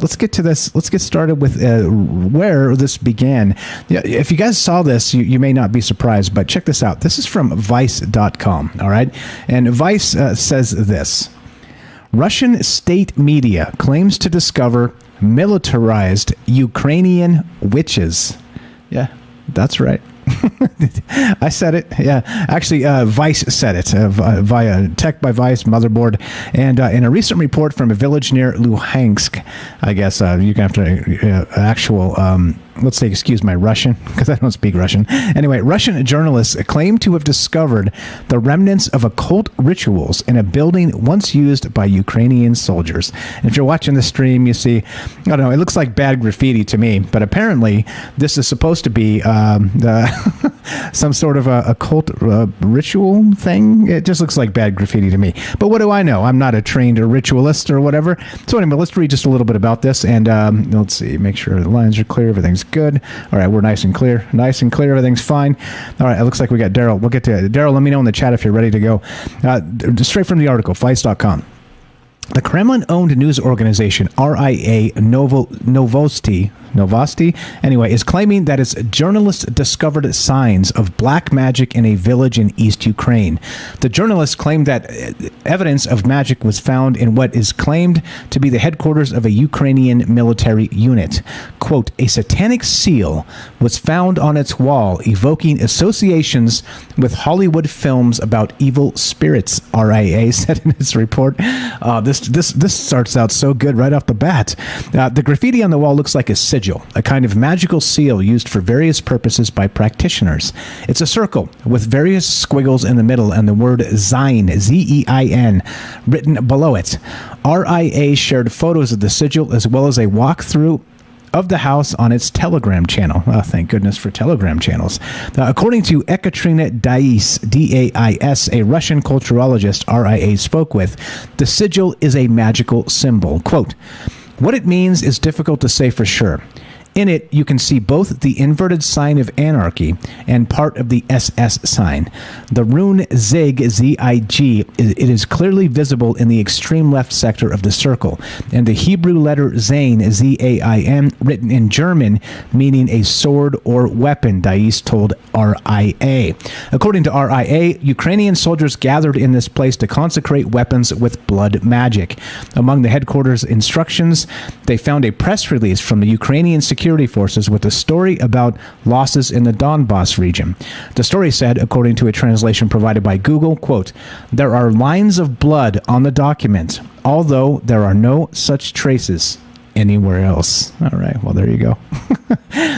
let's get to this. Let's get started with where this began. Yeah, if you guys saw this, you may not be surprised, but check this out. This is from Vice.com, all right? And Vice says this. Russian state media claims to discover militarized Ukrainian witches. Yeah, that's right. I said it. Yeah, actually, Vice said it via Tech by Vice, Motherboard, and in a recent report from a village near Luhansk, I guess you can have to actual. Let's say, excuse my Russian, because I don't speak Russian. Anyway, Russian journalists claim to have discovered the remnants of occult rituals in a building once used by Ukrainian soldiers. And if you're watching the stream, you see, I don't know, it looks like bad graffiti to me, but apparently this is supposed to be some sort of a occult ritual thing. It just looks like bad graffiti to me. But what do I know? I'm not a trained ritualist or whatever. So anyway, let's read just a little bit about this, and let's see, make sure the lines are clear, everything's good. All right, we're nice and clear. Everything's fine. All right, it looks like we got Daryl. We'll get to it. Daryl, let me know in the chat if you're ready to go. Straight from the article, Vice.com. The Kremlin-owned news organization RIA Novosti, anyway, is claiming that its journalists discovered signs of black magic in a village in East Ukraine. The journalists claimed that evidence of magic was found in what is claimed to be the headquarters of a Ukrainian military unit. Quote, a satanic seal was found on its wall, evoking associations with Hollywood films about evil spirits, RIA said in its report. This starts out so good right off the bat. The graffiti on the wall looks like a sigil, a kind of magical seal used for various purposes by practitioners. It's a circle with various squiggles in the middle and the word Zein, Z-E-I-N, written below it. RIA shared photos of the sigil as well as a walkthrough of the house on its Telegram channel. Oh, thank goodness for Telegram channels. According to Ekaterina Dais, D-A-I-S, a Russian culturologist RIA spoke with, the sigil is a magical symbol. Quote, what it means is difficult to say for sure. In it, you can see both the inverted sign of anarchy and part of the SS sign. The rune Zig, Z-I-G, it is clearly visible in the extreme left sector of the circle, and the Hebrew letter Zain, Z-A-I-N, written in German, meaning a sword or weapon, Dais told RIA. According to RIA, Ukrainian soldiers gathered in this place to consecrate weapons with blood magic. Among the headquarters instructions, they found a press release from the Ukrainian security forces with a story about losses in the Donbass region. The story said, according to a translation provided by Google, quote, there are lines of blood on the document, although there are no such traces anywhere else. All right, well, there you go.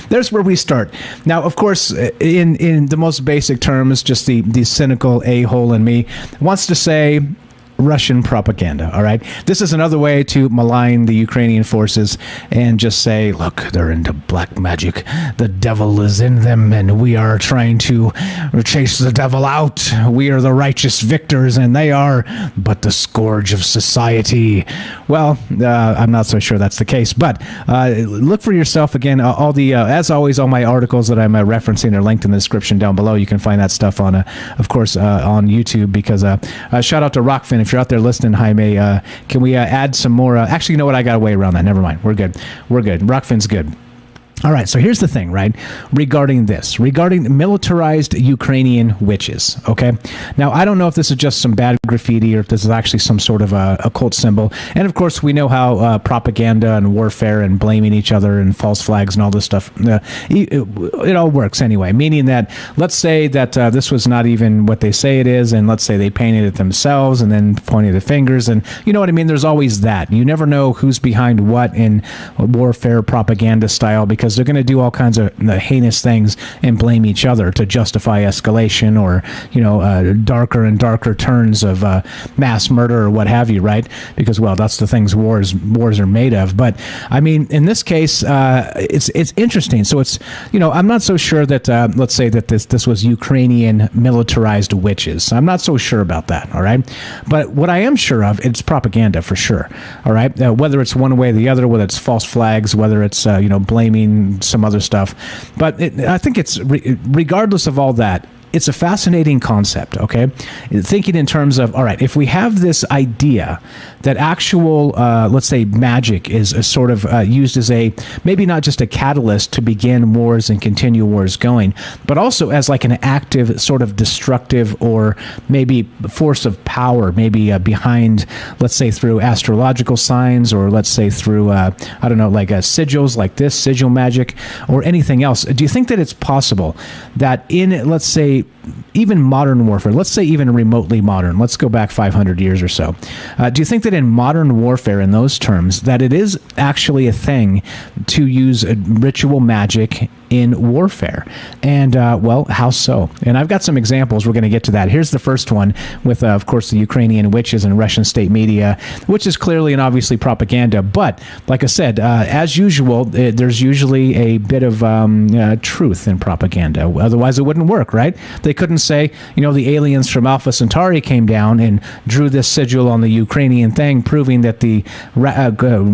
There's where we start. Now, of course, in the most basic terms, just the cynical a-hole in me wants to say Russian propaganda, all right? This is another way to malign the Ukrainian forces and just say, look, they're into black magic. The devil is in them, and we are trying to chase the devil out. We are the righteous victors, and they are but the scourge of society. Well, I'm not so sure that's the case, but look for yourself again. All the, as always, all my articles that I'm referencing are linked in the description down below. You can find that stuff on, of course, on YouTube, because shout out to Rockfin. If you're out there listening, Jaime, can we add some more? Actually, you know what? I got a way around that. Never mind. We're good. Rockfin's good. All right, so here's the thing, right, regarding militarized Ukrainian witches, okay? Now, I don't know if this is just some bad graffiti or if this is actually some sort of a occult symbol. And, of course, we know how propaganda and warfare and blaming each other and false flags and all this stuff, it all works anyway, meaning that let's say that this was not even what they say it is, and let's say they painted it themselves and then pointed the fingers, and you know what I mean? There's always that. You never know who's behind what in warfare propaganda style, because they're going to do all kinds of heinous things and blame each other to justify escalation or, you know, darker and darker turns of mass murder or what have you, right? Because, well, that's the things wars are made of. But, I mean, in this case, it's interesting. So it's, you know, I'm not so sure that, let's say that this was Ukrainian militarized witches. I'm not so sure about that, all right? But what I am sure of, it's propaganda for sure, all right? Whether it's one way or the other, whether it's false flags, whether it's, you know, blaming some other stuff. But I think it's, regardless of all that, it's a fascinating concept, okay? Thinking in terms of, all right, if we have this idea that actual, let's say, magic is a sort of used as a, maybe not just a catalyst to begin wars and continue wars going, but also as like an active sort of destructive or maybe force of power, maybe behind, let's say, through astrological signs, or let's say through, I don't know, like sigils like this, sigil magic, or anything else. Do you think that it's possible that in, let's say, even modern warfare, let's say even remotely modern, let's go back 500 years or so, do you think that in modern warfare, in those terms, that it is actually a thing to use ritual magic in warfare? And, well, how so? And I've got some examples. We're going to get to that. Here's the first one with, of course, the Ukrainian witches and Russian state media, which is clearly and obviously propaganda. But, like I said, as usual, there's usually a bit of truth in propaganda. Otherwise, it wouldn't work, right? They couldn't say, the aliens from Alpha Centauri came down and drew this sigil on the Ukrainian thing, proving that the Draco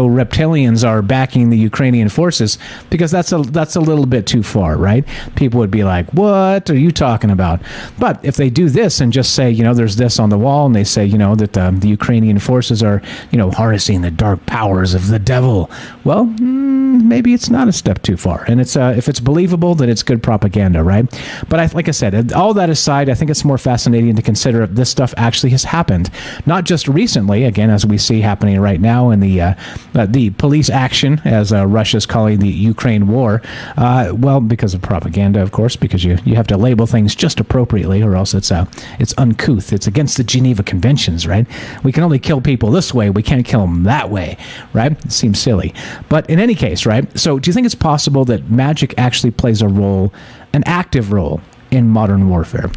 reptilians are backing the Ukrainian forces, because that's a little bit too far, right? People would be like, what are you talking about? But if they do this and just say, there's this on the wall, and they say, that the Ukrainian forces are, harnessing the dark powers of the devil, well, maybe it's not a step too far. And it's if it's believable, that it's good propaganda, right? But like I said, all that aside, I think it's more fascinating to consider if this stuff actually has happened, not just recently, again, as we see happening right now in the police action, as Russia's calling the Ukraine war. Well, because of propaganda, of course, because you have to label things just appropriately, or else it's uncouth. It's against the Geneva Conventions, right? We can only kill people this way. We can't kill them that way, right? It seems silly. But in any case, right? So do you think it's possible that magic actually plays a role, an active role, in modern warfare?